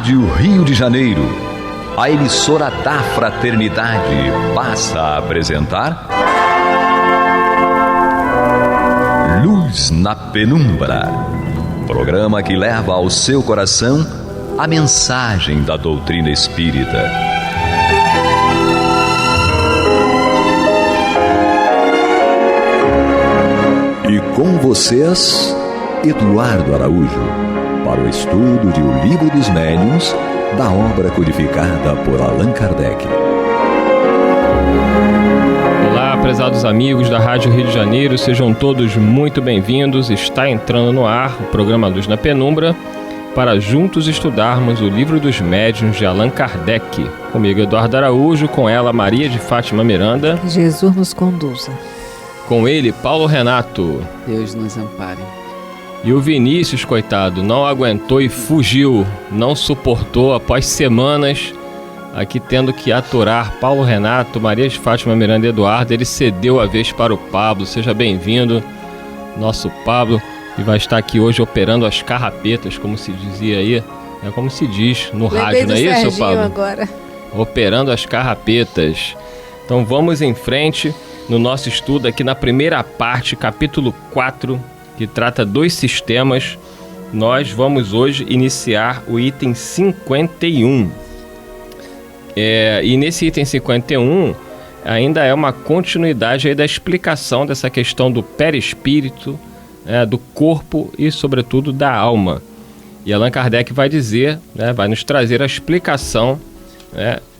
Rádio Rio de Janeiro, a emissora da fraternidade, passa a apresentar Luz na Penumbra, programa que leva ao seu coração a mensagem da doutrina espírita. E com vocês, Eduardo Araújo, para o estudo de O Livro dos Médiuns, da obra codificada por Allan Kardec. Olá, prezados amigos da Rádio Rio de Janeiro, sejam todos muito bem-vindos. Está entrando no ar o programa Luz na Penumbra, para juntos estudarmos O Livro dos Médiuns de Allan Kardec. Comigo, Eduardo Araújo, com ela, Maria de Fátima Miranda. Jesus nos conduza. Com ele, Paulo Renato. Deus nos ampare. E o Vinícius, coitado, não aguentou e fugiu, não suportou após semanas aqui tendo que aturar Paulo Renato, Maria de Fátima Miranda e Eduardo. Ele cedeu a vez para o Pablo. Seja bem-vindo, nosso Pablo, e vai estar aqui hoje operando as carrapetas, como se dizia aí, é como se diz no rádio, não é isso, Serginho Pablo? Agora. Operando as carrapetas. Então vamos em frente no nosso estudo aqui na primeira parte, capítulo 4, que trata dos sistemas. Nós vamos hoje iniciar o item 51. E nesse item 51 ainda é uma continuidade aí da explicação dessa questão do perispírito, do corpo e sobretudo da alma. E Allan Kardec vai dizer, vai nos trazer a explicação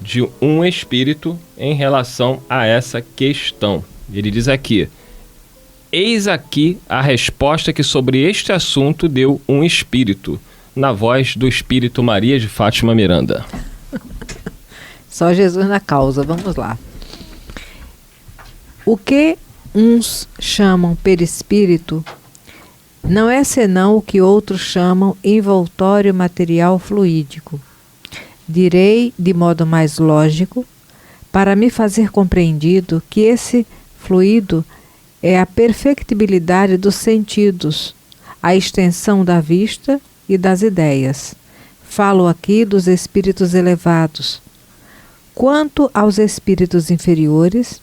de um espírito em relação a essa questão. Ele diz aqui: eis aqui a resposta que sobre este assunto deu um espírito, na voz do espírito Maria de Fátima Miranda. Só Jesus na causa, vamos lá. O que uns chamam perispírito não é senão o que outros chamam envoltório material fluídico. Direi de modo mais lógico, para me fazer compreendido, que esse fluido é a perfectibilidade dos sentidos, a extensão da vista e das ideias. Falo aqui dos espíritos elevados. Quanto aos espíritos inferiores,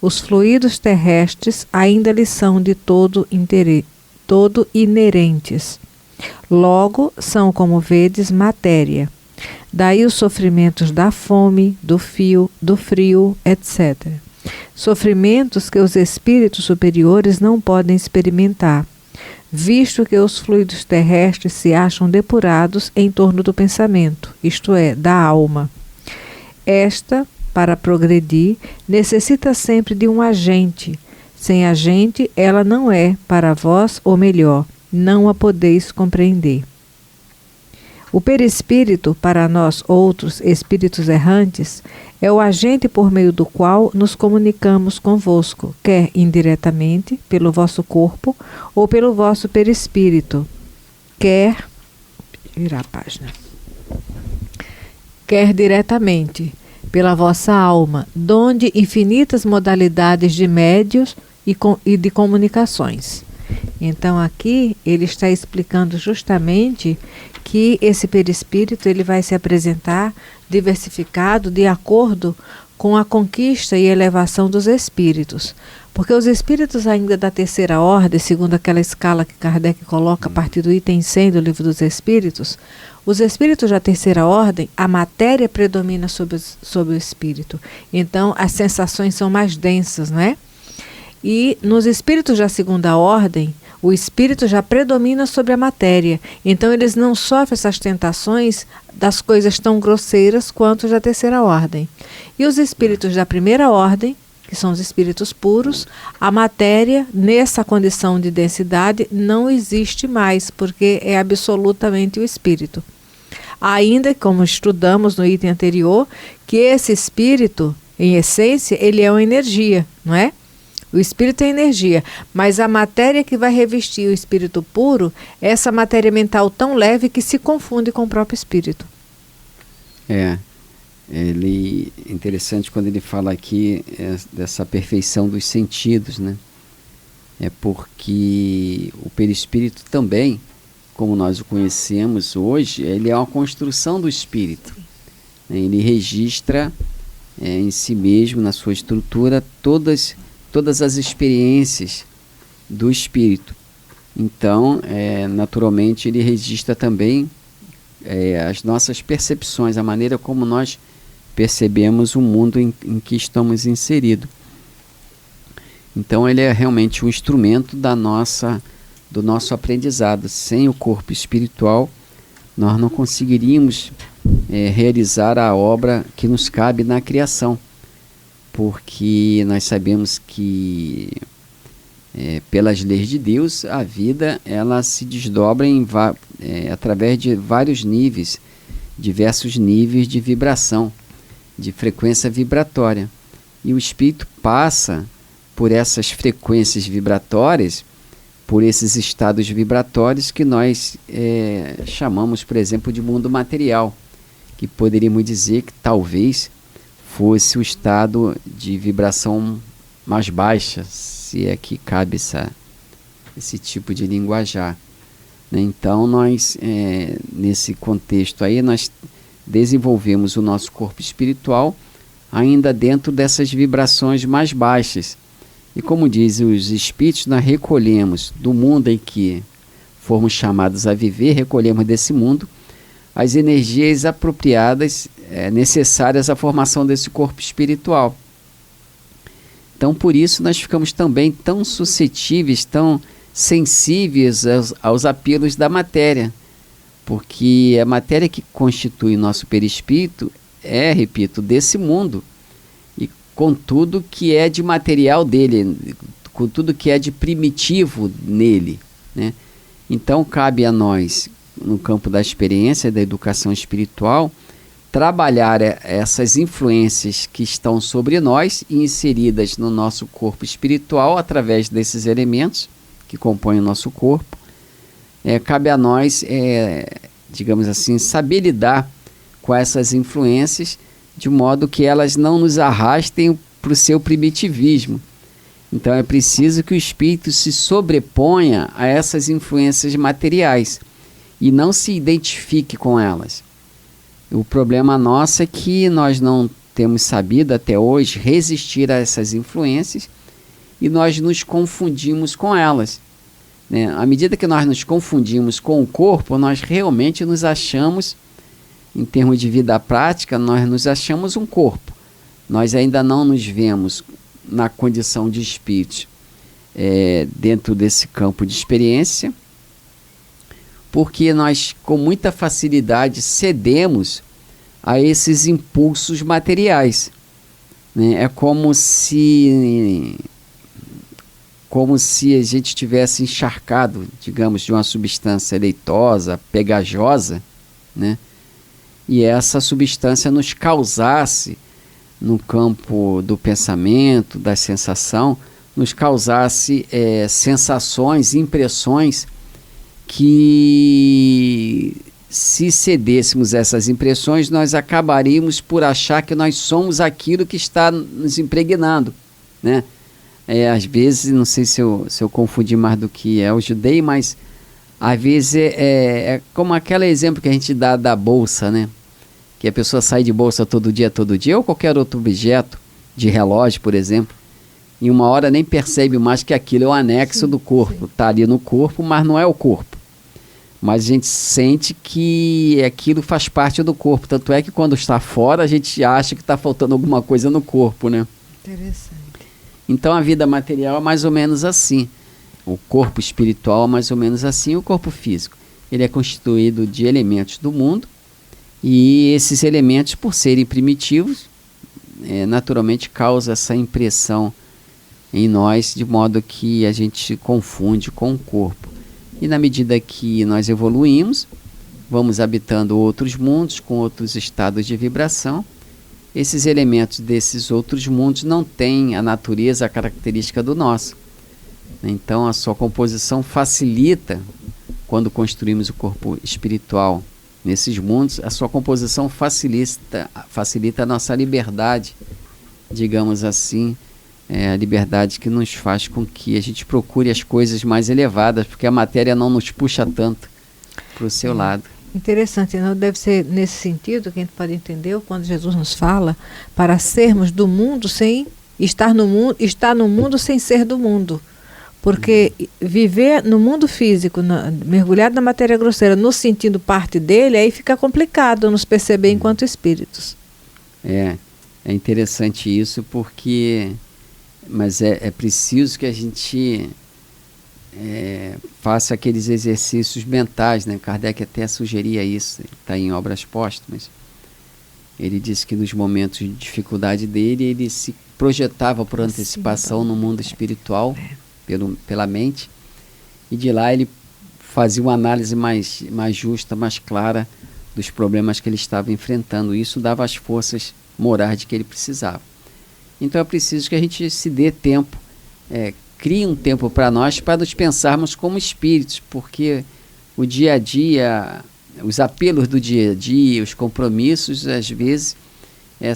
os fluidos terrestres ainda lhes são de todo inerentes. Logo, são, como vedes, matéria. Daí os sofrimentos da fome, do frio, etc. Sofrimentos que os espíritos superiores não podem experimentar, visto que os fluidos terrestres se acham depurados em torno do pensamento, isto é, da alma. Esta, para progredir, necessita sempre de um agente. Sem agente, ela não é para vós, ou melhor, não a podeis compreender. O perispírito, para nós outros espíritos errantes, é o agente por meio do qual nos comunicamos convosco, quer indiretamente, pelo vosso corpo, ou pelo vosso perispírito, quer diretamente, pela vossa alma, donde infinitas modalidades de médios e de comunicações. Então aqui ele está explicando justamente que esse perispírito ele vai se apresentar diversificado de acordo com a conquista e elevação dos espíritos. Porque os espíritos ainda da terceira ordem, segundo aquela escala que Kardec coloca a partir do item 100 do Livro dos Espíritos, os espíritos da terceira ordem, a matéria predomina sobre o espírito. Então as sensações são mais densas, não é? E nos espíritos da segunda ordem, o espírito já predomina sobre a matéria. Então eles não sofrem essas tentações das coisas tão grosseiras quanto os da terceira ordem. E os espíritos da primeira ordem, que são os espíritos puros, a matéria, nessa condição de densidade, não existe mais, porque é absolutamente o espírito. Ainda, como estudamos no item anterior, que esse espírito, em essência, ele é uma energia, não é? O espírito é energia, mas a matéria que vai revestir o espírito puro é essa matéria mental tão leve que se confunde com o próprio espírito. Ele é interessante quando ele fala aqui dessa perfeição dos sentidos, né? É porque o perispírito também, como nós o conhecemos hoje, ele é uma construção do espírito. Ele registra em si mesmo, na sua estrutura, todas as experiências do espírito. Então, naturalmente, ele registra também as nossas percepções, a maneira como nós percebemos o mundo em que estamos inseridos. Então, ele é realmente um instrumento do nosso aprendizado. Sem o corpo espiritual, nós não conseguiríamos realizar a obra que nos cabe na criação, porque nós sabemos que pelas leis de Deus a vida ela se desdobra através de vários níveis, diversos níveis de vibração, de frequência vibratória, e o espírito passa por essas frequências vibratórias, por esses estados vibratórios que nós chamamos, por exemplo, de mundo material, que poderíamos dizer que talvez fosse o estado de vibração mais baixa, se é que cabe esse tipo de linguajar. Então, nós, nesse contexto aí, nós desenvolvemos o nosso corpo espiritual ainda dentro dessas vibrações mais baixas. E como dizem os espíritos, nós recolhemos do mundo em que fomos chamados a viver, recolhemos desse mundo as energias apropriadas, necessárias à formação desse corpo espiritual. Então, por isso, nós ficamos também tão suscetíveis, tão sensíveis aos apelos da matéria, porque a matéria que constitui nosso perispírito repito, desse mundo, e com tudo que é de material dele, com tudo que é de primitivo nele, né? Então, cabe a nós, no campo da experiência, da educação espiritual, trabalhar essas influências que estão sobre nós e inseridas no nosso corpo espiritual através desses elementos que compõem o nosso corpo. Cabe a nós, digamos assim, saber lidar com essas influências de modo que elas não nos arrastem para o seu primitivismo. Então é preciso que o espírito se sobreponha a essas influências materiais e não se identifique com elas. O problema nosso é que nós não temos sabido até hoje resistir a essas influências e nós nos confundimos com elas, né? À medida que nós nos confundimos com o corpo, nós realmente nos achamos, em termos de vida prática, nós nos achamos um corpo. Nós ainda não nos vemos na condição de espírito dentro desse campo de experiência, porque nós com muita facilidade cedemos a esses impulsos materiais, né? É como se a gente tivesse encharcado, digamos, de uma substância leitosa, pegajosa, né? E essa substância nos causasse, no campo do pensamento, da sensação, nos causasse sensações, impressões que, se cedêssemos essas impressões, nós acabaríamos por achar que nós somos aquilo que está nos impregnando, né? Às vezes, não sei se eu confundi mais do que eu judei, mas às vezes é como aquele exemplo que a gente dá da bolsa, né? Que a pessoa sai de bolsa todo dia, ou qualquer outro objeto, de relógio, por exemplo, e uma hora nem percebe mais que aquilo é o anexo do corpo. Está ali no corpo, mas não é o corpo. Mas a gente sente que aquilo faz parte do corpo. Tanto é que quando está fora, a gente acha que está faltando alguma coisa no corpo, né? Interessante. Então a vida material é mais ou menos assim. O corpo espiritual é mais ou menos assim. O corpo físico, ele é constituído de elementos do mundo. E esses elementos, por serem primitivos, naturalmente causa essa impressão em nós, de modo que a gente se confunde com o corpo. E na medida que nós evoluímos, vamos habitando outros mundos, com outros estados de vibração. Esses elementos desses outros mundos não têm a natureza, a característica do nosso. Então a sua composição facilita, quando construímos o corpo espiritual nesses mundos, a sua composição facilita a nossa liberdade, digamos assim, a liberdade que nos faz com que a gente procure as coisas mais elevadas, porque a matéria não nos puxa tanto. para o seu lado. Interessante, não deve ser nesse sentido que a gente pode entender quando Jesus nos fala para sermos do mundo sem estar no mundo sem ser do mundo. Porque viver no mundo físico, mergulhado na matéria grosseira, nos sentindo parte dele, aí fica complicado nos perceber enquanto espíritos. É interessante isso, porque mas é preciso que a gente faça aqueles exercícios mentais, né? Kardec até sugeria isso, está em Obras Póstumas. Ele disse que nos momentos de dificuldade dele, ele se projetava por antecipação no mundo espiritual, pela mente, e de lá ele fazia uma análise mais justa, mais clara dos problemas que ele estava enfrentando. Isso dava as forças morais de que ele precisava. Então é preciso que a gente se dê tempo, crie um tempo para nós, para nos pensarmos como espíritos, porque o dia a dia, os apelos do dia a dia, os compromissos, às vezes,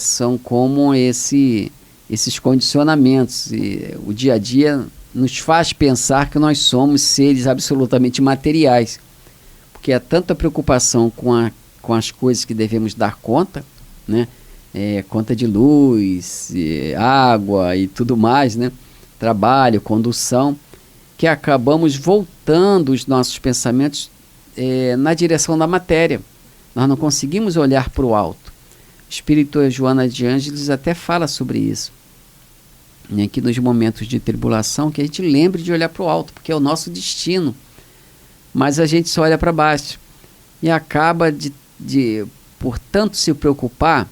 são como esses condicionamentos. E o dia a dia nos faz pensar que nós somos seres absolutamente materiais, porque há tanta preocupação com as coisas que devemos dar conta, né? Conta de luz, água e tudo mais, né? Trabalho, condução, que acabamos voltando os nossos pensamentos na direção da matéria. Nós não conseguimos olhar para o alto. O espírito Joana de Ângeles até fala sobre isso, né, que nos momentos de tribulação, que a gente lembre de olhar para o alto, porque é o nosso destino. Mas a gente só olha para baixo e acaba por tanto se preocupar,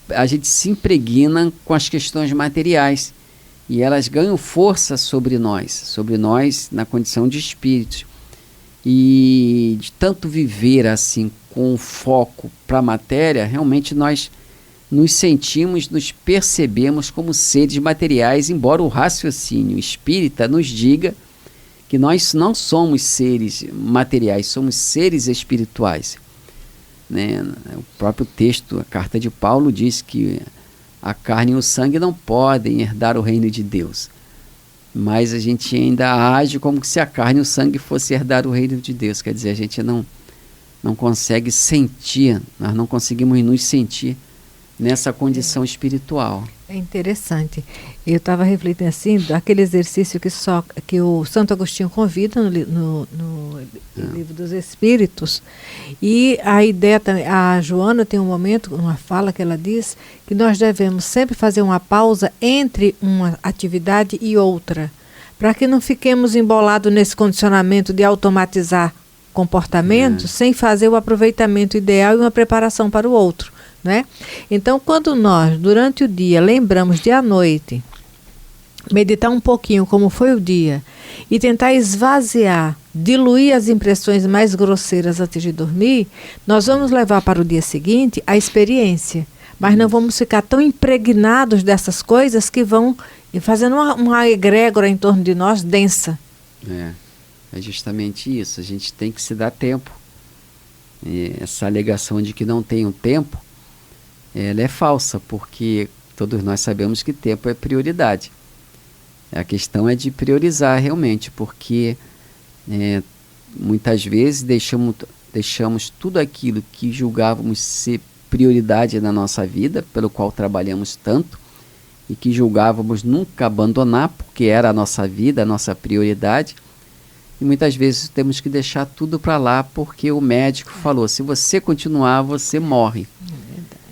a gente se impregna com as questões materiais e elas ganham força sobre nós na condição de espíritos. E de tanto viver assim com foco para a matéria, realmente nós nos percebemos como seres materiais, embora o raciocínio espírita nos diga que nós não somos seres materiais, somos seres espirituais, né? O próprio texto, a carta de Paulo, diz que a carne e o sangue não podem herdar o reino de Deus, mas a gente ainda age como se a carne e o sangue fossem herdar o reino de Deus. Quer dizer, a gente não consegue sentir, nós não conseguimos nos sentir nessa condição espiritual. É interessante. Eu estava refletindo assim, daquele exercício que o Santo Agostinho convida no Livro dos Espíritos, e a ideia também, a Joana tem um momento, uma fala que ela diz, que nós devemos sempre fazer uma pausa entre uma atividade e outra, para que não fiquemos embolados nesse condicionamento de automatizar comportamentos sem fazer o aproveitamento ideal e uma preparação para o outro. Né? Então, quando nós, durante o dia, lembramos de à noite, meditar um pouquinho como foi o dia e tentar esvaziar, diluir as impressões mais grosseiras antes de dormir, nós vamos levar para o dia seguinte a experiência, mas não vamos ficar tão impregnados dessas coisas que vão fazendo uma egrégora em torno de nós densa. É justamente isso, a gente tem que se dar tempo. E essa alegação de que não tenho tempo, ela é falsa, porque todos nós sabemos que tempo é prioridade. A questão é de priorizar realmente, porque muitas vezes deixamos tudo aquilo que julgávamos ser prioridade na nossa vida, pelo qual trabalhamos tanto, e que julgávamos nunca abandonar, porque era a nossa vida, a nossa prioridade. E muitas vezes temos que deixar tudo para lá, porque o médico falou, se você continuar, você morre.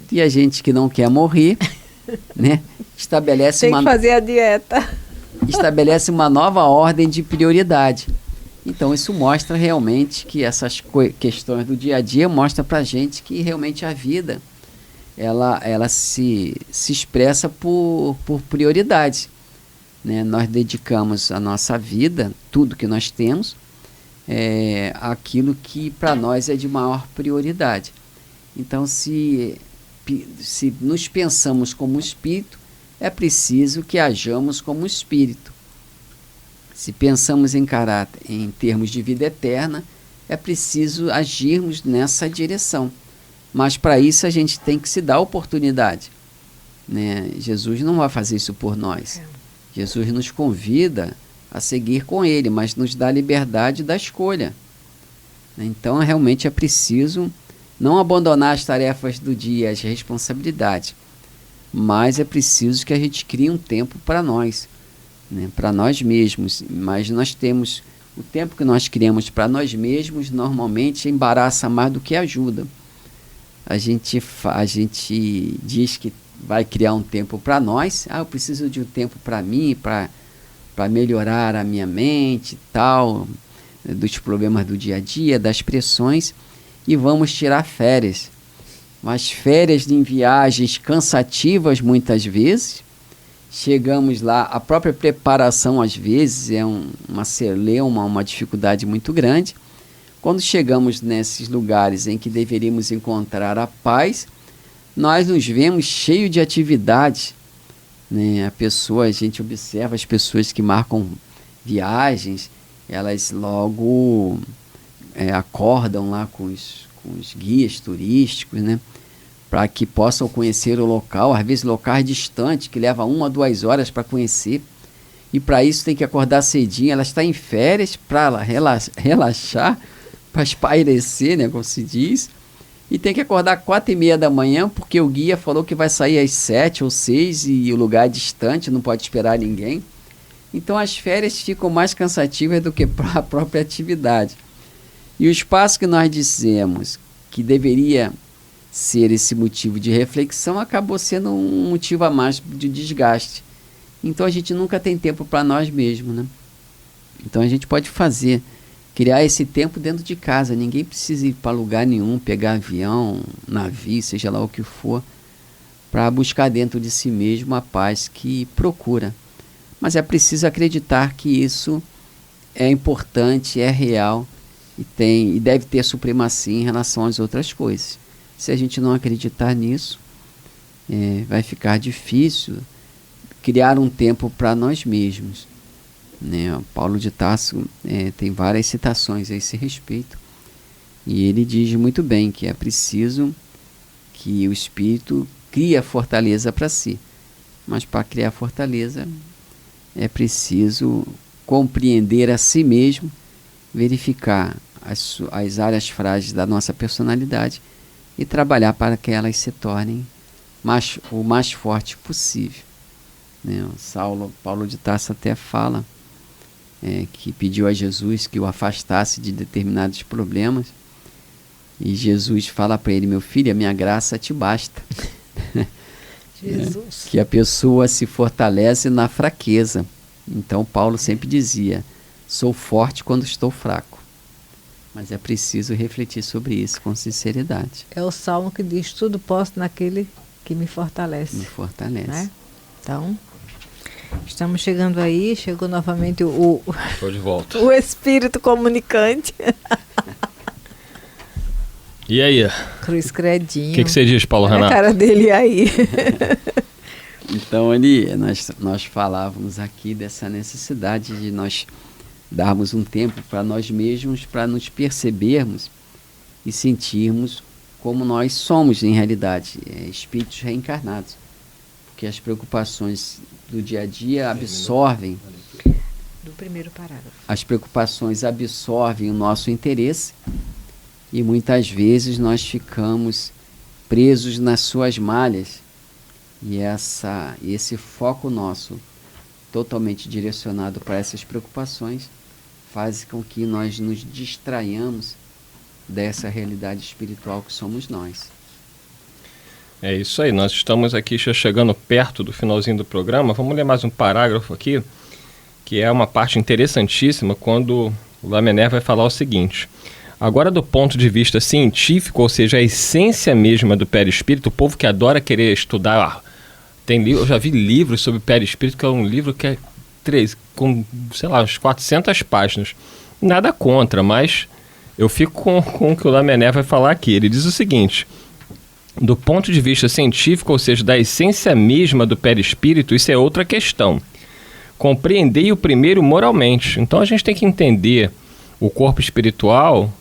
E a gente que não quer morrer, né, estabelece tem que fazer a dieta. Estabelece uma nova ordem de prioridade. Então isso mostra realmente que essas questões do dia a dia mostram para a gente que realmente a vida ela se expressa por prioridades, né? Nós dedicamos a nossa vida, tudo que nós temos, àquilo que para nós é de maior prioridade. Então se nos pensamos como espírito, é preciso que hajamos como espírito. Se pensamos em caráter, em termos de vida eterna, é preciso agirmos nessa direção. Mas para isso a gente tem que se dar oportunidade, né? Jesus não vai fazer isso por nós. Jesus nos convida a seguir com ele, mas nos dá a liberdade da escolha. Então, realmente é preciso não abandonar as tarefas do dia, as responsabilidades, mas é preciso que a gente crie um tempo para nós, né, para nós mesmos. Mas nós temos o tempo que nós criamos para nós mesmos, normalmente embaraça mais do que ajuda. A gente diz que vai criar um tempo para nós. Eu preciso de um tempo para mim, para melhorar a minha mente e tal, dos problemas do dia a dia, das pressões, e vamos tirar férias. Mas férias em viagens cansativas muitas vezes. Chegamos lá, a própria preparação às vezes é uma celeuma, uma dificuldade muito grande. Quando chegamos nesses lugares em que deveríamos encontrar a paz, nós nos vemos cheio de atividades, né? A gente observa as pessoas que marcam viagens, elas logo acordam lá com os guias turísticos, né? Para que possam conhecer o local, às vezes locais distantes, que leva 1 a 2 horas para conhecer. E para isso tem que acordar cedinho. Ela está em férias para relaxar, para espairecer, né, como se diz. E tem que acordar 4h30 da manhã, porque o guia falou que vai sair às 7 ou 6 e o lugar é distante, não pode esperar ninguém. Então as férias ficam mais cansativas do que a própria atividade. E o espaço que nós dissemos que deveria ser esse motivo de reflexão acabou sendo um motivo a mais de desgaste. Então a gente nunca tem tempo para nós mesmos, né? Então a gente pode criar esse tempo dentro de casa. Ninguém precisa ir para lugar nenhum, pegar avião, navio, seja lá o que for, para buscar dentro de si mesmo a paz que procura. Mas é preciso acreditar que isso é importante, é real e deve ter supremacia em relação às outras coisas. Se a gente não acreditar nisso, vai ficar difícil criar um tempo para nós mesmos, né? O Paulo de Tarso tem várias citações a esse respeito, e ele diz muito bem que é preciso que o espírito crie a fortaleza para si, mas para criar fortaleza é preciso compreender a si mesmo, verificar as áreas frágeis da nossa personalidade e trabalhar para que elas se tornem o mais forte possível, né? Paulo de Tarso até fala que pediu a Jesus que o afastasse de determinados problemas, e Jesus fala para ele: meu filho, a minha graça te basta. Jesus. Que a pessoa se fortalece na fraqueza. Então Paulo sempre dizia: sou forte quando estou fraco. Mas é preciso refletir sobre isso com sinceridade. É o salmo que diz: tudo posso naquele que me fortalece. Me fortalece. Né? Então, estamos chegando aí. Chegou novamente Estou de volta. O espírito comunicante. E aí? Cruz Credinho. O que você diz, Paulo Renato? A cara dele aí. Então, nós falávamos aqui dessa necessidade de nós darmos um tempo para nós mesmos, para nos percebermos e sentirmos como nós somos em realidade, espíritos reencarnados. Porque as preocupações do dia a dia absorvem. Do primeiro parágrafo. As preocupações absorvem o nosso interesse e muitas vezes nós ficamos presos nas suas malhas. E esse foco nosso, totalmente direcionado para essas preocupações, faz com que nós nos distraiamos dessa realidade espiritual que somos nós. É isso aí, nós estamos aqui já chegando perto do finalzinho do programa. Vamos ler mais um parágrafo aqui, que é uma parte interessantíssima, quando o Lamennais vai falar o seguinte: agora, do ponto de vista científico, ou seja, a essência mesma do perispírito, o povo que adora querer estudar, eu já vi livros sobre perispírito, que é um livro que é com, sei lá, uns 400 páginas. Nada contra, mas eu fico com o que o Lamennais vai falar aqui. Ele diz o seguinte: do ponto de vista científico, ou seja, da essência mesma do perispírito, isso é outra questão. Compreendei-o primeiro moralmente. Então a gente tem que entender o corpo espiritual,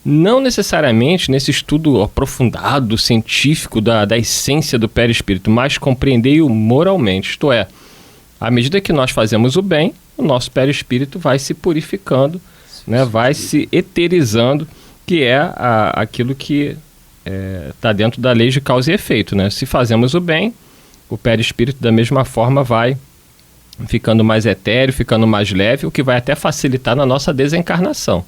não necessariamente nesse estudo aprofundado, científico da essência do perispírito, mas compreendei-o moralmente. Isto é, à medida que nós fazemos o bem, o nosso perispírito vai se purificando, né, vai se eterizando que é aquilo que está dentro da lei de causa e efeito, né? Se fazemos o bem, o perispírito da mesma forma vai ficando mais etéreo, ficando mais leve, o que vai até facilitar na nossa desencarnação.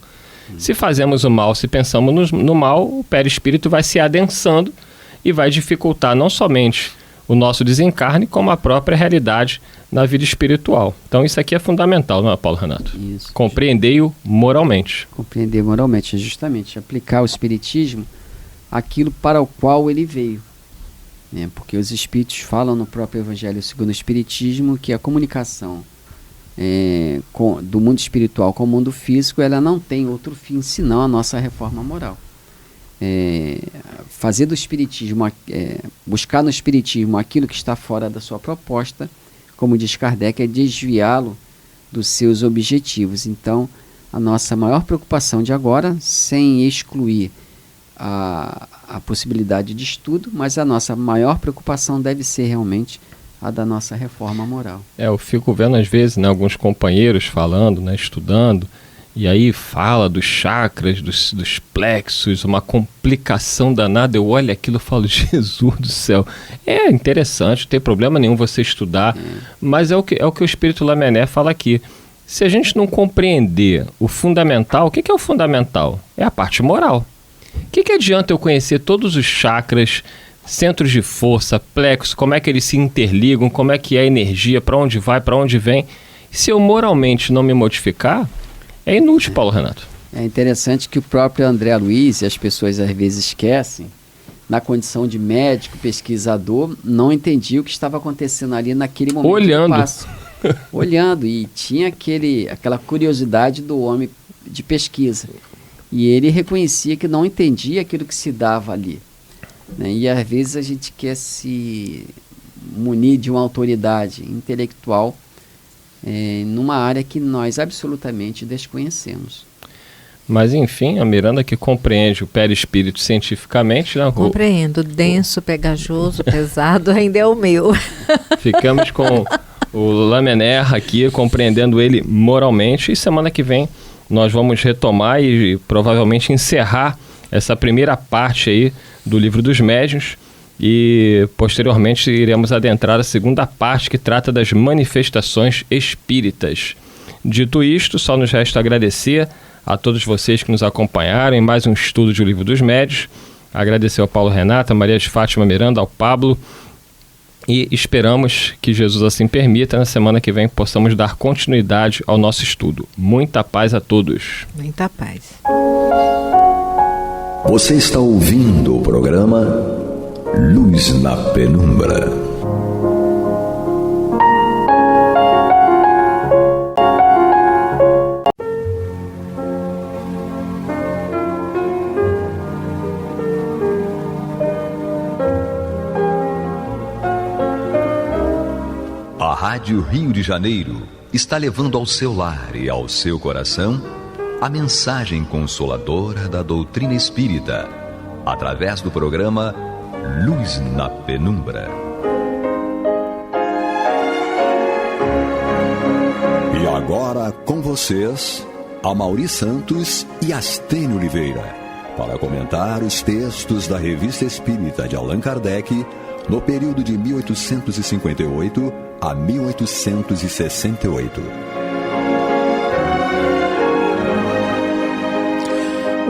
Se fazemos o mal, se pensamos no mal, o perispírito vai se adensando e vai dificultar não somente o nosso desencarne, como a própria realidade na vida espiritual. Então isso aqui é fundamental, não é, Paulo Renato? Isso. Compreender-o moralmente. Compreender moralmente, é justamente aplicar o espiritismo àquilo para o qual ele veio. Porque os espíritos falam no próprio Evangelho segundo o Espiritismo que a comunicação do mundo espiritual com o mundo físico, ela não tem outro fim senão a nossa reforma moral. Fazer do espiritismo, buscar no espiritismo aquilo que está fora da sua proposta, como diz Kardec, é desviá-lo dos seus objetivos. Então, a nossa maior preocupação de agora, sem excluir a possibilidade de estudo, mas a nossa maior preocupação deve ser realmente a da nossa reforma moral. Eu fico vendo às vezes, né, alguns companheiros falando, né, estudando, e aí fala dos chakras, dos plexos, uma complicação danada. Eu olho aquilo e falo, Jesus do céu, é interessante, não tem problema nenhum você estudar, mas é o que o Espírito Lamennais fala aqui. Se a gente não compreender o fundamental, o que é o fundamental? É a parte moral. O que adianta eu conhecer todos os chakras, centros de força, plexos, como é que eles se interligam, como é que é a energia, para onde vai, para onde vem? Se eu moralmente não me modificar, é inútil, Paulo Renato. É interessante que o próprio André Luiz, e as pessoas às vezes esquecem, na condição de médico, pesquisador, não entendia o que estava acontecendo ali naquele momento. Olhando, e tinha aquela curiosidade do homem de pesquisa. E ele reconhecia que não entendia aquilo que se dava ali. Né? E às vezes a gente quer se munir de uma autoridade intelectual numa área que nós absolutamente desconhecemos. Mas enfim, a Miranda que compreende o perispírito cientificamente, né? Compreendo, denso, pegajoso, pesado, ainda é o meu. Ficamos com o Lamennais aqui, compreendendo ele moralmente, e semana que vem nós vamos retomar e provavelmente encerrar essa primeira parte aí do Livro dos Médiuns, e posteriormente iremos adentrar a segunda parte, que trata das manifestações espíritas. Dito isto, só nos resta agradecer a todos vocês que nos acompanharam em mais um estudo de O Livro dos Médiuns. Agradecer ao Paulo Renato, a Maria de Fátima Miranda, ao Pablo, e esperamos que Jesus assim permita, na semana que vem possamos dar continuidade ao nosso estudo. Muita paz a todos. Muita paz. Você está ouvindo o programa Luz na Penumbra. A Rádio Rio de Janeiro está levando ao seu lar e ao seu coração a mensagem consoladora da doutrina espírita, através do programa Luz na Penumbra. E agora com vocês, Amaury Santos e Astênio Oliveira, para comentar os textos da Revista Espírita de Allan Kardec no período de 1858 a 1868.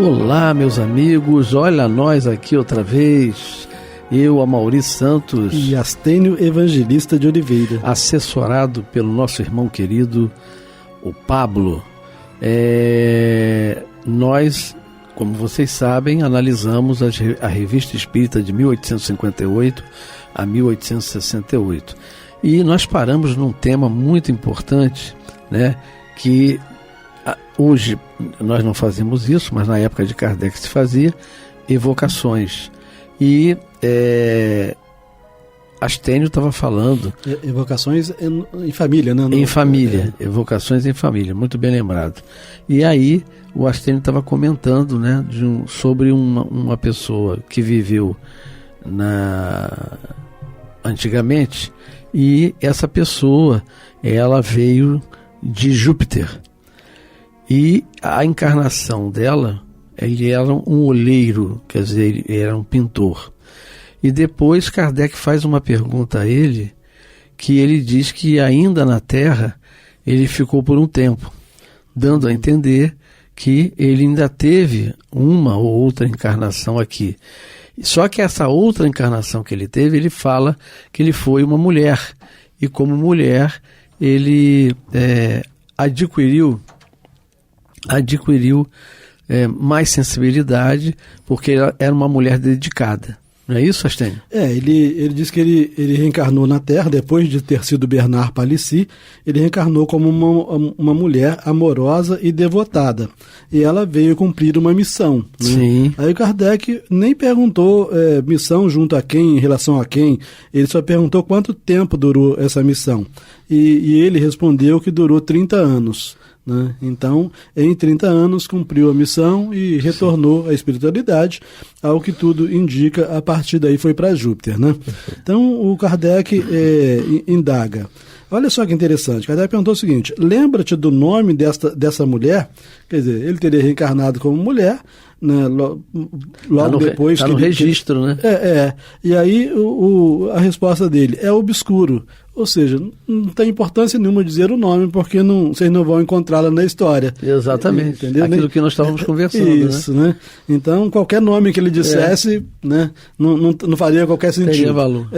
Olá, meus amigos, olha nós aqui outra vez, eu, Amaury Santos e Astênio Evangelista de Oliveira, assessorado pelo nosso irmão querido, o Pablo. Nós, como vocês sabem, analisamos a Revista Espírita de 1858 a 1868, e nós paramos num tema muito importante, né, que hoje nós não fazemos isso, mas na época de Kardec se fazia, evocações. E Astênio estava falando... Evocações em família, né? Em família, evocações em família, muito bem lembrado. E aí o Astênio estava comentando, né, sobre uma pessoa que viveu antigamente, e essa pessoa, ela veio de Júpiter. E a encarnação dela, Ele era um olheiro, quer dizer, ele era um pintor. E depois Kardec faz uma pergunta a ele, que ele diz que ainda na Terra ele ficou por um tempo, dando a entender que ele ainda teve uma ou outra encarnação aqui. Só que essa outra encarnação que ele teve, ele fala que ele foi uma mulher. E como mulher, ele adquiriu mais sensibilidade, porque ela era uma mulher dedicada. Não é isso, Astênio? Ele diz que ele reencarnou na Terra, depois de ter sido Bernard Palissy, ele reencarnou como uma mulher amorosa e devotada. E ela veio cumprir uma missão. Né? Sim. Aí o Kardec nem perguntou missão junto a quem, em relação a quem, ele só perguntou quanto tempo durou essa missão. E ele respondeu que durou 30 anos. Né? Então, em 30 anos, cumpriu a missão e retornou à espiritualidade, ao que tudo indica, a partir daí foi para Júpiter. Né? Então, o Kardec indaga. Olha só que interessante, Kardec perguntou o seguinte: lembra-te do nome dessa mulher? Quer dizer, ele teria reencarnado como mulher, né, logo depois... Está no registro, né? E aí a resposta dele é obscuro. Ou seja, não tem importância nenhuma dizer o nome, porque vocês não vão encontrá-la na história. Exatamente. Entendeu? Aquilo que nós estávamos conversando. Isso, né? Então, qualquer nome que ele dissesse, né, não faria qualquer sentido. Teria valor.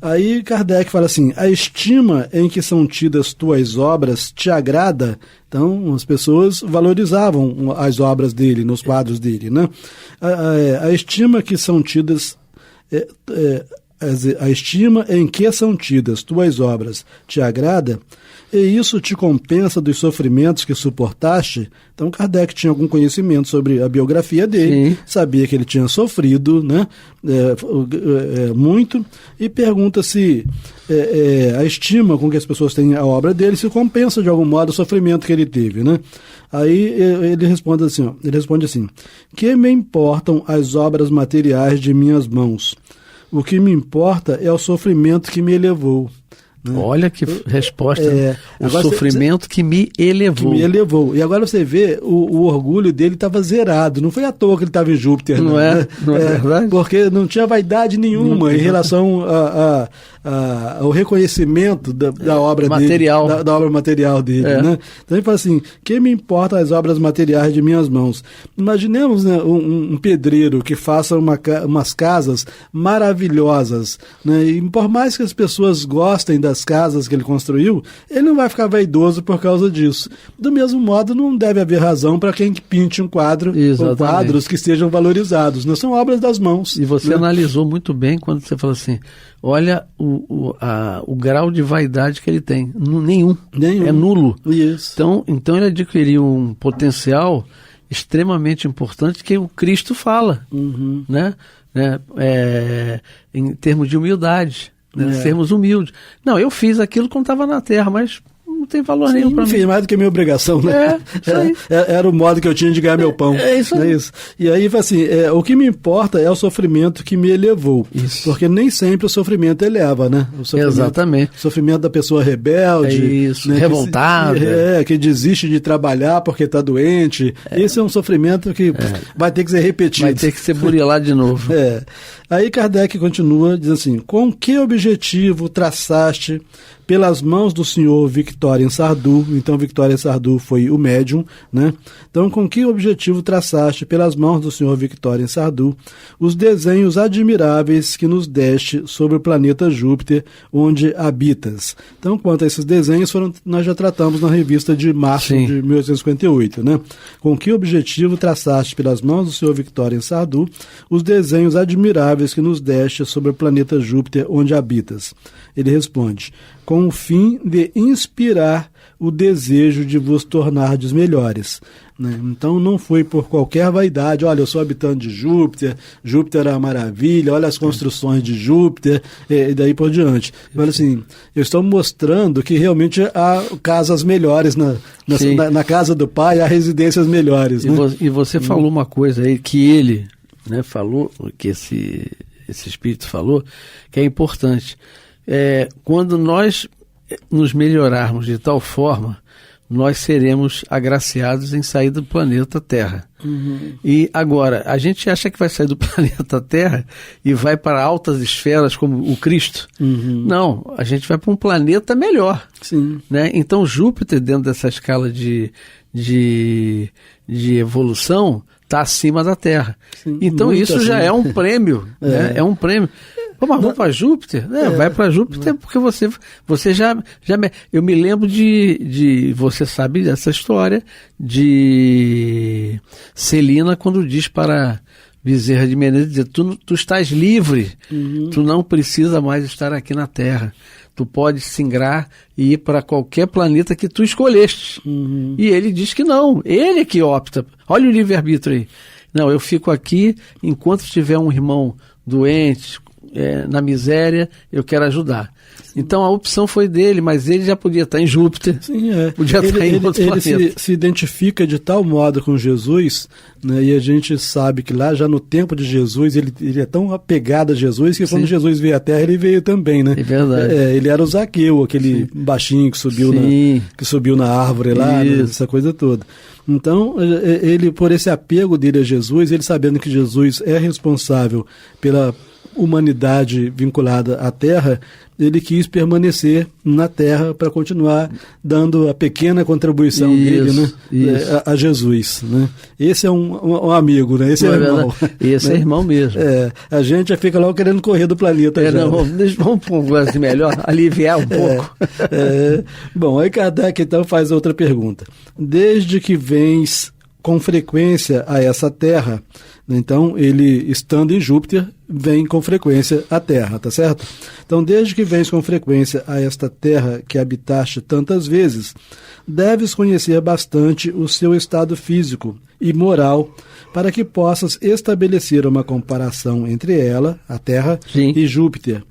Aí Kardec fala assim: a estima em que são tidas tuas obras te agrada? Então, as pessoas valorizavam as obras dele, nos quadros dele, né? A estima que são tidas... a estima em que são tidas tuas obras te agrada, e isso te compensa dos sofrimentos que suportaste. Então Kardec tinha algum conhecimento sobre a biografia dele, Sim. Sabia que ele tinha sofrido, né, muito, e pergunta se a estima com que as pessoas têm a obra dele se compensa de algum modo o sofrimento que ele teve, né? Aí ele responde assim: que me importam as obras materiais de minhas mãos? O que me importa é o sofrimento que me elevou. Né? Olha que resposta. O sofrimento que me elevou. Que me elevou. E agora você vê, o orgulho dele estava zerado. Não foi à toa que ele estava em Júpiter. Não é? Não é verdade? Porque não tinha vaidade nenhuma em relação ao reconhecimento da obra material. dele. Da obra material dele. Né? Então ele fala assim: que me importam as obras materiais de minhas mãos? Imaginemos, né, um pedreiro que faça umas casas maravilhosas. Né? E por mais que as pessoas gostem das casas que ele construiu, ele não vai ficar vaidoso por causa disso. Do mesmo modo, não deve haver razão para quem pinte um quadro ou quadros que sejam valorizados. Não são obras das mãos. E você analisou muito bem quando você falou assim: olha o grau de vaidade que ele tem. Nenhum. É nulo. Isso. Então ele adquiriu um potencial extremamente importante que o Cristo fala, né? Em termos de humildade. Sermos humildes. Não, eu fiz aquilo quando estava na Terra, mas não tem valor nenhum para mim. Não fiz mais do que a minha obrigação, né? Era o modo que eu tinha de ganhar meu pão. Isso aí. Isso. E aí, assim, o que me importa é o sofrimento que me elevou. Isso. Porque nem sempre o sofrimento eleva, né? Exatamente. O sofrimento da pessoa rebelde. Né, revoltada. Que desiste de trabalhar porque está doente. Esse é um sofrimento que vai ter que ser repetido. Vai ter que ser burilado de novo. Aí Kardec continua dizendo assim: com que objetivo traçaste pelas mãos do senhor Victorien Sardou? Então Victorien Sardou foi o médium, né? Então, com que objetivo traçaste pelas mãos do senhor Victorien Sardou os desenhos admiráveis que nos deste sobre o planeta Júpiter, onde habitas? Então, quanto a esses desenhos, nós já tratamos na revista de março de 1858, né? Com que objetivo traçaste pelas mãos do senhor Victorien Sardou os desenhos admiráveis que nos deste sobre o planeta Júpiter, onde habitas? Ele responde: com o fim de inspirar o desejo de vos tornardes melhores. Né? Então não foi por qualquer vaidade: olha, eu sou habitante de Júpiter, Júpiter é uma maravilha, olha as construções de Júpiter, e daí por diante. Mas assim, eu estou mostrando que realmente há casas melhores na casa do pai, há residências melhores. E você falou uma coisa aí que ele, né, falou, que esse espírito falou, que é importante. Quando nós nos melhorarmos de tal forma, nós seremos agraciados em sair do planeta Terra. E agora, a gente acha que vai sair do planeta Terra e vai para altas esferas como o Cristo. Não, a gente vai para um planeta melhor. Sim. Né? Então Júpiter, dentro dessa escala de evolução, está acima da Terra. Sim, então isso assim. Já é um prêmio. Né? É um prêmio. Mas vamos para Júpiter? Vai para Júpiter porque você já eu me lembro de você sabe dessa história de Celina quando diz para Bezerra de Menezes, tu estás livre, tu não precisa mais estar aqui na Terra, tu pode singrar e ir para qualquer planeta que tu escolheste. E ele diz que não, ele é que opta. Olha o livre-arbítrio aí. Não, eu fico aqui enquanto tiver um irmão doente, na miséria, eu quero ajudar. Então a opção foi dele, mas ele já podia estar em Júpiter. Sim, podia estar em outro planeta. Ele se identifica de tal modo com Jesus, né, e a gente sabe que lá já no tempo de Jesus, ele é tão apegado a Jesus que quando Jesus veio à Terra, ele veio também, né? É verdade. Ele era o Zaqueu, aquele baixinho que subiu na árvore lá, né, essa coisa toda. Então, ele, por esse apego dele a Jesus, ele sabendo que Jesus é responsável pela humanidade vinculada à Terra, ele quis permanecer na Terra para continuar dando a pequena contribuição dele, né, a Jesus. Né? Esse é um amigo, né? Esse é irmão. Esse né? É irmão mesmo. A gente já fica logo querendo correr do planeta. Vamos para um lance melhor, aliviar um pouco. Bom, aí Kardec então faz outra pergunta. Desde que vens com frequência a essa Terra, então ele, estando em Júpiter, vem com frequência à Terra, tá certo? Então, desde que vens com frequência a esta Terra que habitaste tantas vezes, deves conhecer bastante o seu estado físico e moral, para que possas estabelecer uma comparação entre ela, a Terra, e Júpiter.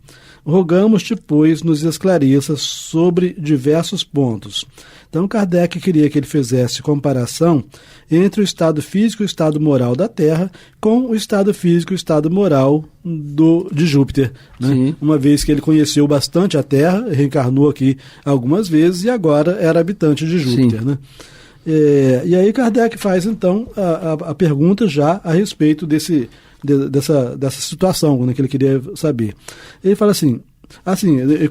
Rogamos-te, pois, nos esclareça sobre diversos pontos. Então, Kardec queria que ele fizesse comparação entre o estado físico e o estado moral da Terra com o estado físico e o estado moral de Júpiter. Né? Uma vez que ele conheceu bastante a Terra, reencarnou aqui algumas vezes e agora era habitante de Júpiter. Né? E aí Kardec faz, então, a pergunta já a respeito dessa situação, né, que ele queria saber. Ele fala assim,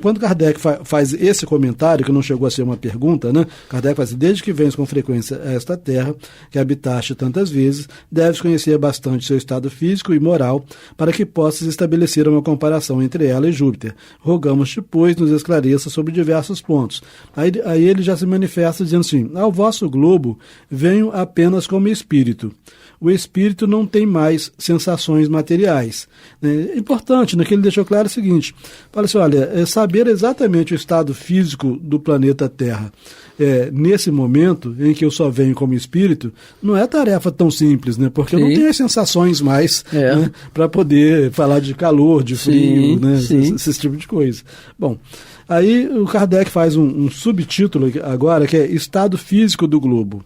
quando Kardec faz esse comentário, que não chegou a ser uma pergunta, né? Kardec faz assim, desde que vens com frequência a esta Terra, que habitaste tantas vezes, deves conhecer bastante seu estado físico e moral, para que possas estabelecer uma comparação entre ela e Júpiter. Rogamos-te, pois, nos esclareça sobre diversos pontos. Aí ele já se manifesta dizendo assim, ao vosso globo venho apenas como espírito. O espírito não tem mais sensações materiais. É importante, né, que ele deixou claro o seguinte, fala assim, olha, saber exatamente o estado físico do planeta Terra nesse momento em que eu só venho como espírito, não é tarefa tão simples, né, porque eu não tenho as sensações mais né, para poder falar de calor, de frio, né, esse tipo de coisa. Bom, aí o Kardec faz um subtítulo agora, que é Estado Físico do Globo.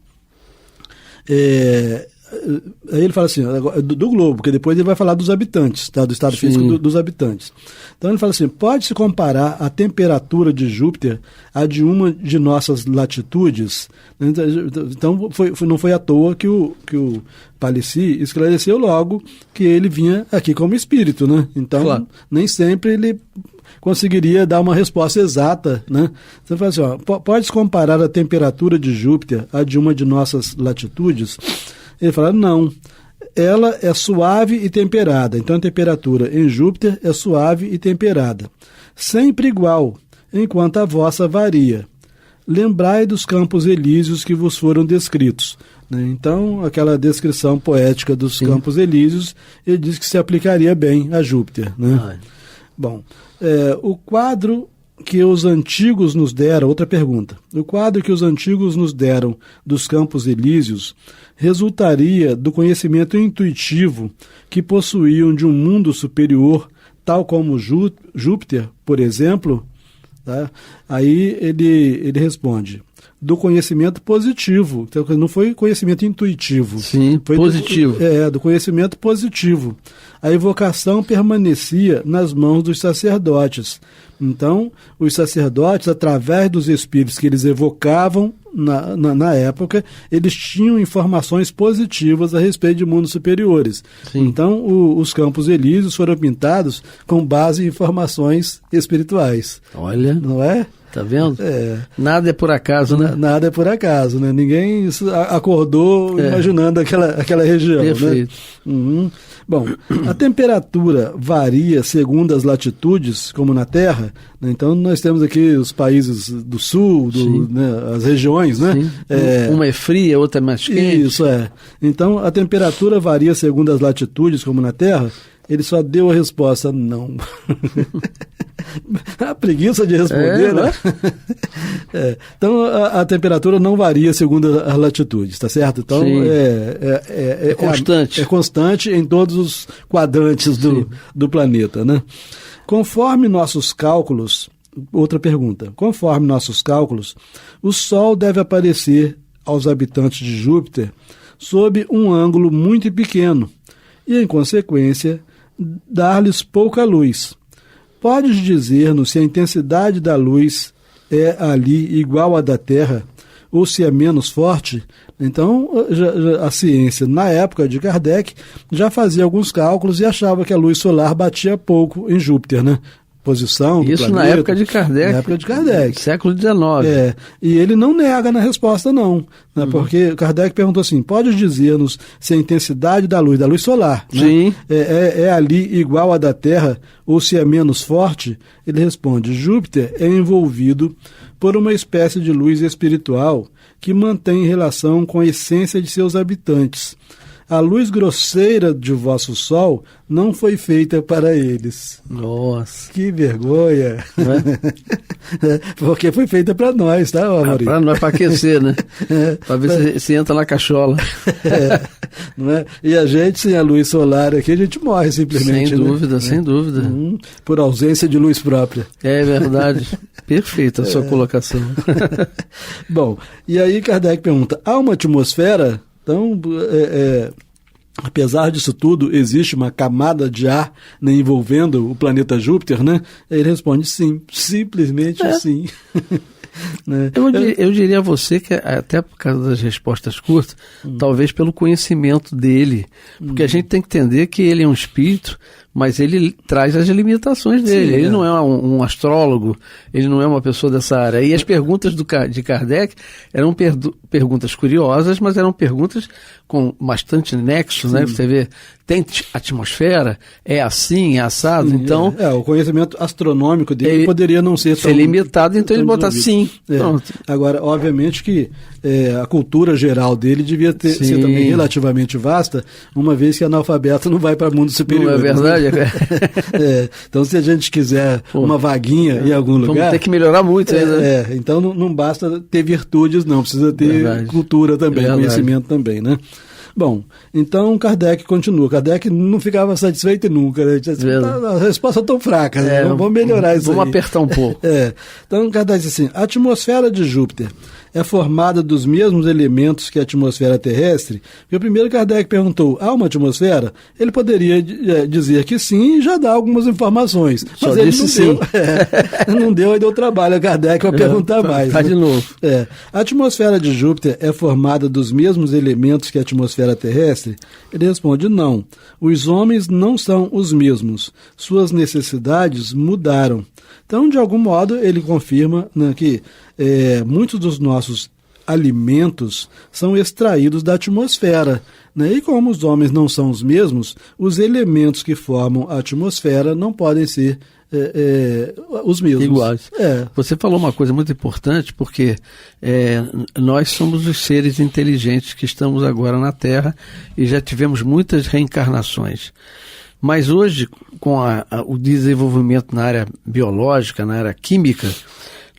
Aí ele fala assim, do globo, porque depois ele vai falar dos habitantes, tá? Do estado físico dos habitantes. Então ele fala assim, pode-se comparar a temperatura de Júpiter a de uma de nossas latitudes? Então não foi à toa que o Palissy esclareceu logo que ele vinha aqui como espírito, né? Então nem sempre ele conseguiria dar uma resposta exata, né? Você fala assim, pode-se comparar a temperatura de Júpiter a de uma de nossas latitudes? Ele fala, não, ela é suave e temperada. Então a temperatura em Júpiter é suave e temperada, sempre igual, enquanto a vossa varia. Lembrai dos campos elíseos que vos foram descritos. Né? Então, aquela descrição poética dos campos elíseos, ele diz que se aplicaria bem a Júpiter. Né? Bom, o quadro que os antigos nos deram, outra pergunta, o quadro que os antigos nos deram dos campos elíseos resultaria do conhecimento intuitivo que possuíam de um mundo superior, tal como Júpiter, por exemplo? Tá? Aí ele responde, do conhecimento positivo, então não foi conhecimento intuitivo. Sim, foi positivo. Do conhecimento positivo, a evocação permanecia nas mãos dos sacerdotes. Então, os sacerdotes, através dos espíritos que eles evocavam na época, eles tinham informações positivas a respeito de mundos superiores. Sim. Então, os campos elíseos foram pintados com base em informações espirituais. Olha, Não é? tá vendo? É. Nada é por acaso, né? Nada é por acaso, né? Ninguém acordou imaginando aquela região. Perfeito. Né? Uhum. Bom, a temperatura varia segundo as latitudes, como na Terra, né? Então nós temos aqui os países do sul, né? As regiões, né? Sim. Uma é fria, outra é mais quente. Isso, é. Então a temperatura varia segundo as latitudes, como na Terra. Ele só deu a resposta não. A preguiça de responder, né? É. Então a temperatura não varia segundo as latitudes, tá certo? Então é constante. É constante em todos os quadrantes do planeta, né? Conforme nossos cálculos, outra pergunta, conforme nossos cálculos, o Sol deve aparecer aos habitantes de Júpiter sob um ângulo muito pequeno e, em consequência, dar-lhes pouca luz. Podes dizer-nos se a intensidade da luz é ali igual à da Terra ou se é menos forte? Então, a ciência, na época de Kardec, já fazia alguns cálculos e achava que a luz solar batia pouco em Júpiter, né? Posição do Isso planeta, na época de Kardec. Na época de Kardec. Século XIX. E ele não nega na resposta, não. Né? Porque Kardec perguntou assim, pode dizer-nos se a intensidade da luz solar, Sim. Né? É ali igual à da Terra ou se é menos forte? Ele responde, Júpiter é envolvido por uma espécie de luz espiritual que mantém relação com a essência de seus habitantes. A luz grosseira de vosso Sol não foi feita para eles. Nossa. Que vergonha. É? Porque foi feita para nós, tá, Maurício? Para nós, para aquecer, né? Para ver se entra na cachola. Não é? E a gente, sem a luz solar aqui, a gente morre simplesmente. Sem dúvida, né? Sem dúvida. Por ausência de luz própria. É verdade. Perfeita a sua colocação. Bom, e aí Kardec pergunta, há uma atmosfera? Então, apesar disso tudo, existe uma camada de ar, né, envolvendo o planeta Júpiter, né? Ele responde sim, simplesmente sim. Né? Eu diria a você que até por causa das respostas curtas, talvez pelo conhecimento dele, porque a gente tem que entender que ele é um espírito, mas ele traz as limitações dele. Sim, ele não é um astrólogo, ele não é uma pessoa dessa área. E as perguntas de Kardec eram perguntas curiosas, mas eram perguntas com bastante nexo, né? Você vê, tem atmosfera? É assim, é assado? Sim, então... o conhecimento astronômico dele poderia não ser tão limitado, então ele bota sim. Pronto. Agora, obviamente que a cultura geral dele devia ser também relativamente vasta, uma vez que analfabeto não vai para mundo superior. Não é verdade? Então, se a gente quiser uma vaguinha em algum lugar... Vamos ter que melhorar muito ainda. Então, não basta ter virtudes, não. Precisa ter cultura também, conhecimento também, né? Bom, então Kardec continua. Kardec não ficava satisfeito nunca. Né? A resposta é tão fraca, né? Vamos melhorar isso aí. Vamos apertar um pouco. Então Kardec diz assim, a atmosfera de Júpiter é formada dos mesmos elementos que a atmosfera terrestre? Porque o primeiro Kardec perguntou, há uma atmosfera? Ele poderia dizer que sim e já dar algumas informações. Só mas ele disse não sim. deu. Não deu, aí deu trabalho a Kardec para perguntar mais. Tá de novo. A atmosfera de Júpiter é formada dos mesmos elementos que a atmosfera terrestre? Ele responde, não. Os homens não são os mesmos. Suas necessidades mudaram. Então, de algum modo, ele confirma, né, que muitos dos nossos alimentos são extraídos da atmosfera. Né? E como os homens não são os mesmos, os elementos que formam a atmosfera não podem ser os mesmos. Iguais. Você falou uma coisa muito importante, porque nós somos os seres inteligentes que estamos agora na Terra e já tivemos muitas reencarnações. Mas hoje, com o desenvolvimento na área biológica, na área química,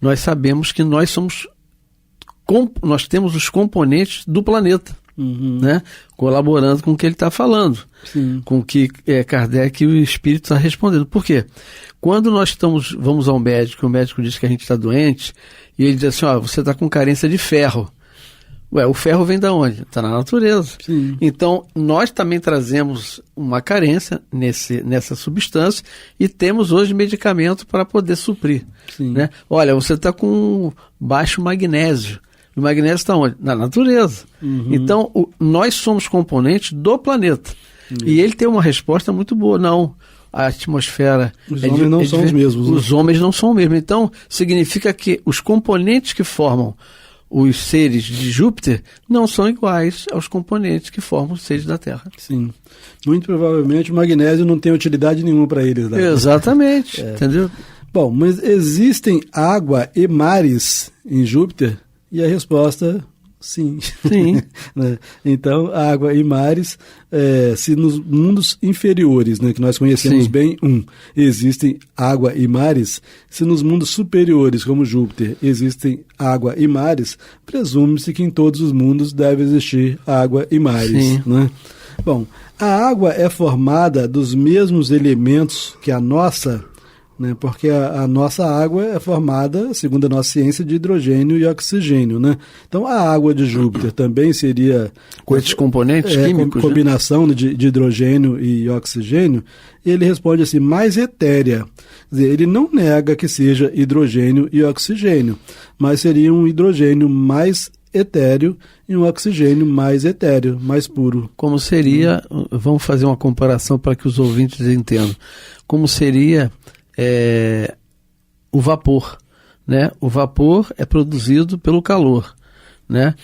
nós sabemos que nós temos os componentes do planeta, né? Colaborando com o que ele está falando, com o que Kardec e o Espírito está respondendo. Por quê? Quando nós vamos ao médico, o médico diz que a gente está doente, e ele diz assim, você está com carência de ferro. Ué, o ferro vem de onde? Está na natureza. Sim. Então, nós também trazemos uma carência nessa substância e temos hoje medicamento para poder suprir. Sim. Né? Olha, você está com baixo magnésio. O magnésio está onde? Na natureza. Então, nós somos componentes do planeta. E ele tem uma resposta muito boa. Não, a atmosfera... Os homens não são os mesmos. Os homens não são os mesmos. Então, significa que os componentes que formam os seres de Júpiter não são iguais aos componentes que formam os seres da Terra. Sim. Muito provavelmente o magnésio não tem utilidade nenhuma para eles. Né? Exatamente. Entendeu? Bom, mas existem água e mares em Júpiter? E a resposta, sim. Sim. Né? Então, água e mares, se nos mundos inferiores, né, que nós conhecemos Sim. bem, existem água e mares, se nos mundos superiores, como Júpiter, existem água e mares, presume-se que em todos os mundos deve existir água e mares. Sim. Né? Bom, a água é formada dos mesmos elementos que a nossa, né, porque a nossa água é formada, segundo a nossa ciência, de hidrogênio e oxigênio. Né? Então, a água de Júpiter também seria... Com esses componentes químicos, combinação, né? de hidrogênio e oxigênio. Ele responde assim, mais etérea. Quer dizer, ele não nega que seja hidrogênio e oxigênio, mas seria um hidrogênio mais etéreo e um oxigênio mais etéreo, mais puro. Como seria, vamos fazer uma comparação para que os ouvintes entendam, como seria o vapor, né? O vapor é produzido pelo calor, né?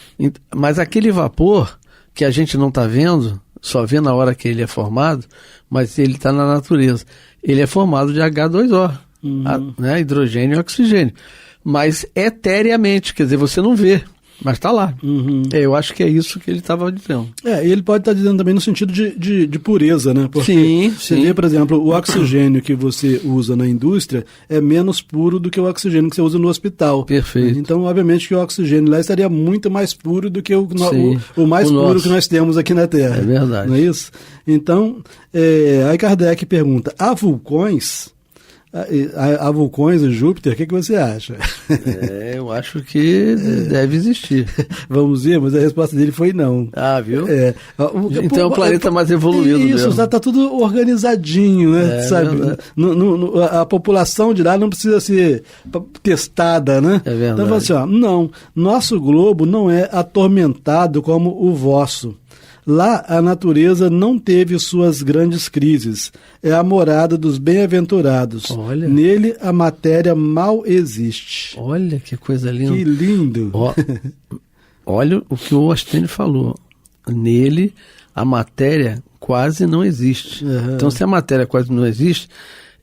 Mas aquele vapor que a gente não está vendo, só vê na hora que ele é formado, mas ele está na natureza. Ele é formado de H2O, né? Hidrogênio e oxigênio, mas etéreamente, quer dizer, você não vê. Mas está lá. Eu acho que é isso que ele estava dizendo. E ele pode estar dizendo também no sentido de pureza, né? Porque sim, você sim. vê, por exemplo, o oxigênio que você usa na indústria é menos puro do que o oxigênio que você usa no hospital. Perfeito. Então, obviamente, que o oxigênio lá estaria muito mais puro do que o mais puro nosso. que nós temos aqui na Terra. É verdade. Não é isso? Então, aí Kardec pergunta, há vulcões? Há vulcões em Júpiter? O que você acha? Eu acho que deve existir. Vamos ver, mas a resposta dele foi não. Ah, viu? Então é um planeta mais evoluído isso, mesmo. está tudo organizadinho, né? Sabe? A população de lá não precisa ser testada, né? É verdade. Então, assim, não, nosso globo não é atormentado como o vosso. Lá a natureza não teve suas grandes crises. É a morada dos bem-aventurados. Olha. Nele a matéria mal existe. Olha que coisa linda. Que lindo. Olha o que o Astênio falou. Nele a matéria quase não existe. Então, se a matéria quase não existe,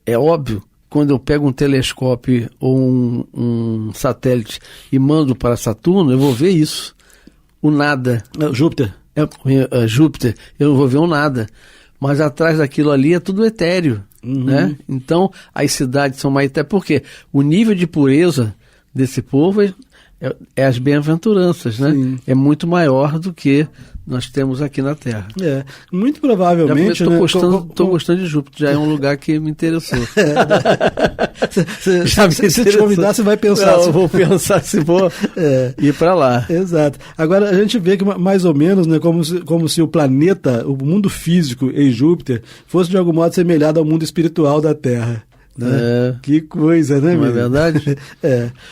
é óbvio, quando eu pego um telescópio ou um satélite e mando para Saturno, eu vou ver isso. O nada. Júpiter. Júpiter, eu não vou ver um nada. Mas atrás daquilo ali é tudo etéreo. Né? Então, as cidades são mais etéreas. Por quê? O nível de pureza desse povo é as bem-aventuranças, né? Sim. É muito maior do que nós temos aqui na Terra. Muito provavelmente... Estou gostando de Júpiter, já é um lugar que me interessou. Se te convidar, você vai pensar. Eu vou pensar se vou ir para lá. Exato. Agora, a gente vê que mais ou menos, né, como se o planeta, o mundo físico em Júpiter, fosse de algum modo semelhado ao mundo espiritual da Terra. Né? Que coisa, né? Não é verdade?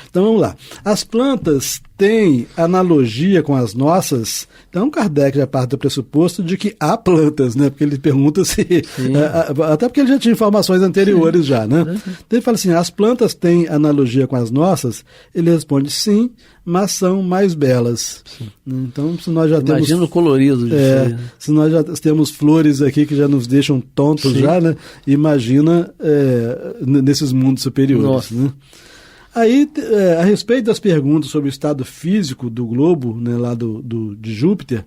Então vamos lá. As plantas têm analogia com as nossas. Então Kardec já parte do pressuposto de que há plantas, né? Porque ele pergunta se... até porque ele já tinha informações anteriores já, né? Então ele fala assim, as plantas têm analogia com as nossas? Ele responde sim, mas são mais belas. Sim. Então, se nós já temos... Imagina o colorido disso aí. Se nós já temos flores aqui que já nos deixam tontos já, né? Imagina nesses mundos superiores, né? Aí, a respeito das perguntas sobre o estado físico do globo, né, lá de Júpiter,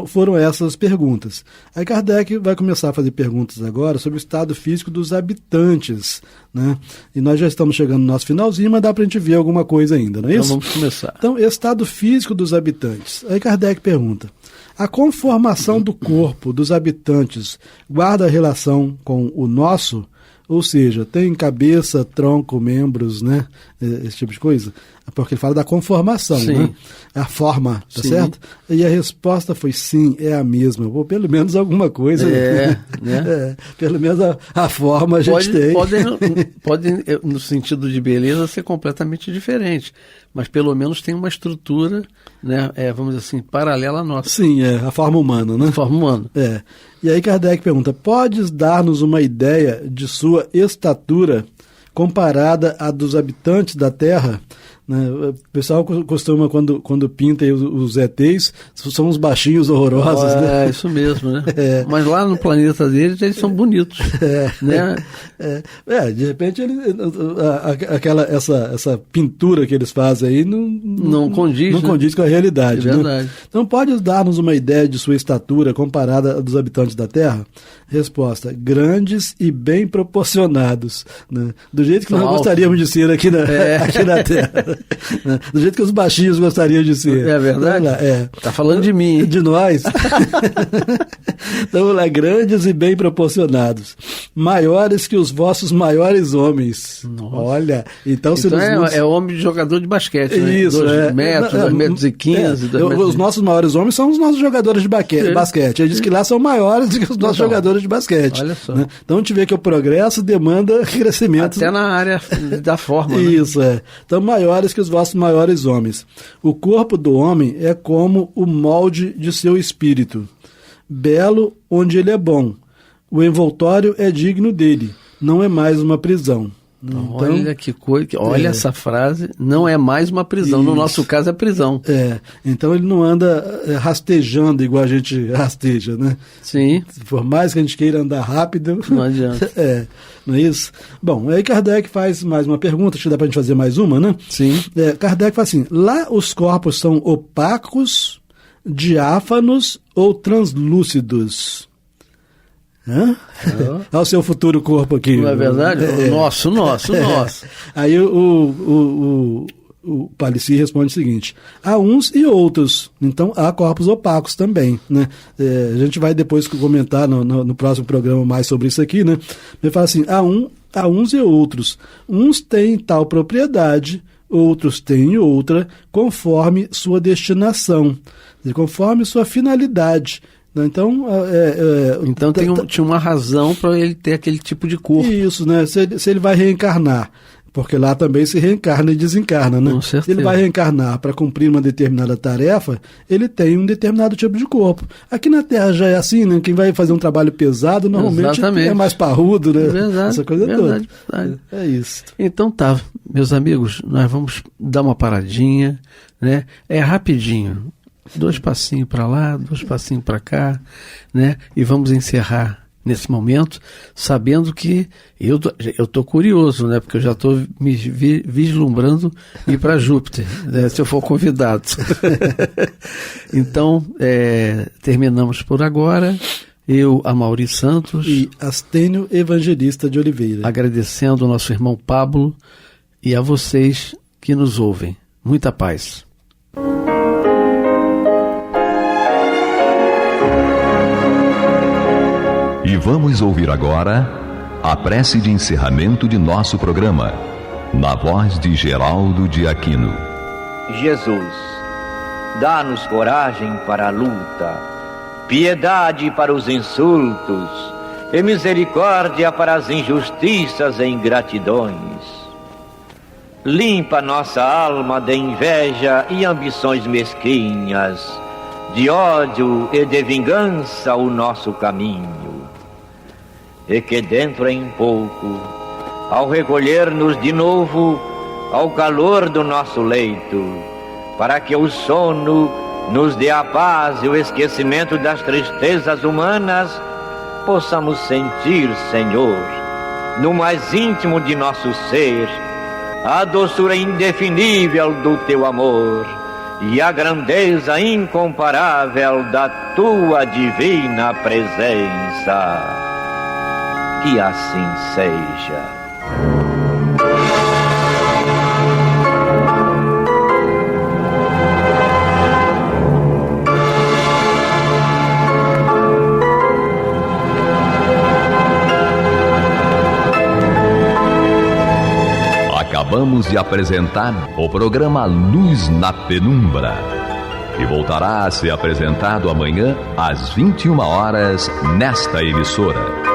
foram essas perguntas. Aí Kardec vai começar a fazer perguntas agora sobre o estado físico dos habitantes, né? E nós já estamos chegando no nosso finalzinho, mas dá para a gente ver alguma coisa ainda, não é isso? Então vamos começar. Então, estado físico dos habitantes. Aí Kardec pergunta, a conformação do corpo dos habitantes guarda relação com o nosso? Ou seja, tem cabeça, tronco, membros, né? esse tipo de coisa? Porque ele fala da conformação, Sim. né? A forma, tá Sim. certo? E a resposta foi sim, é a mesma. Ou pelo menos alguma coisa. Né? Pelo menos a forma a gente tem. Pode, no sentido de beleza, ser completamente diferente, mas pelo menos tem uma estrutura, né, vamos dizer assim, paralela à nossa. Sim, a forma humana, né? A forma humana. E aí Kardec pergunta, podes dar-nos uma ideia de sua estatura comparada à dos habitantes da Terra? Né? O pessoal costuma, quando pinta os ETs, são uns baixinhos horrorosos. Né? É, isso mesmo, né? Mas lá no planeta deles, eles são bonitos. Né? De repente, essa pintura que eles fazem aí não condiz com a realidade. É verdade. Né? Então, pode dar-nos uma ideia de sua estatura comparada à dos habitantes da Terra? Resposta, grandes e bem proporcionados. Né? Do jeito que nós gostaríamos de ser aqui na Terra. Do jeito que os baixinhos gostariam de ser. É verdade? Tá falando de mim. De nós. Então, vamos lá, grandes e bem proporcionados. Maiores que os vossos maiores homens. Nossa. Olha, então é homem de jogador de basquete, né? Isso, 2 metros, 2,15 metros. Os nossos maiores homens são os nossos jogadores de basquete. Ele diz que lá são maiores do que os nossos jogadores de basquete. Olha só. Né? Então, a gente vê que o progresso demanda crescimento. Até na área da forma. Isso, né? Então, maiores que os vossos maiores homens. O corpo do homem é como o molde de seu espírito. Belo onde ele é bom. O envoltório é digno dele. Não é mais uma prisão. Então, olha que coisa. Olha essa frase. Não é mais uma prisão. Isso. No nosso caso é prisão. Então ele não anda rastejando igual a gente rasteja, né? Sim. Por mais que a gente queira andar rápido. Não adianta. Não é isso? Bom, aí Kardec faz mais uma pergunta, acho que dá pra gente fazer mais uma, né? Sim. Kardec fala assim: lá os corpos são opacos, diáfanos ou translúcidos? Olha o seu futuro corpo aqui. Não é verdade? Nosso. Aí o Palissy responde o seguinte: há uns e outros, então há corpos opacos também, né? A gente vai depois comentar no próximo programa mais sobre isso aqui, né? Ele fala assim: há uns e outros, uns têm tal propriedade, outros têm outra, conforme sua destinação, conforme sua finalidade. Então, tinha uma razão para ele ter aquele tipo de corpo. Isso, né? Se ele vai reencarnar, porque lá também se reencarna e desencarna, né? Se ele vai reencarnar para cumprir uma determinada tarefa, ele tem um determinado tipo de corpo. Aqui na Terra já é assim, né? Quem vai fazer um trabalho pesado normalmente é mais parrudo, né? Verdade, essa coisa toda. Verdade. É isso. Então tá, meus amigos, nós vamos dar uma paradinha, né? É rapidinho. 2 passinhos para lá, 2 passinhos para cá, né? E vamos encerrar nesse momento, sabendo que eu tô curioso, né? Porque eu já estou me vislumbrando ir para Júpiter, né? Se eu for convidado. Então, terminamos por agora. Eu, Amaury Santos e Astênio Evangelista de Oliveira, agradecendo ao nosso irmão Pablo e a vocês que nos ouvem. Muita paz. E vamos ouvir agora a prece de encerramento de nosso programa, na voz de Geraldo de Aquino. Jesus, dá-nos coragem para a luta, piedade para os insultos e misericórdia para as injustiças e ingratidões. Limpa nossa alma de inveja e ambições mesquinhas, de ódio e de vingança o nosso caminho. E que dentro em pouco, ao recolher-nos de novo ao calor do nosso leito, para que o sono nos dê a paz e o esquecimento das tristezas humanas, possamos sentir, Senhor, no mais íntimo de nosso ser, a doçura indefinível do Teu amor e a grandeza incomparável da Tua divina presença. Que assim seja. acabamos de apresentar o programa Luz na Penumbra, que voltará a ser apresentado amanhã às 21 horas nesta emissora.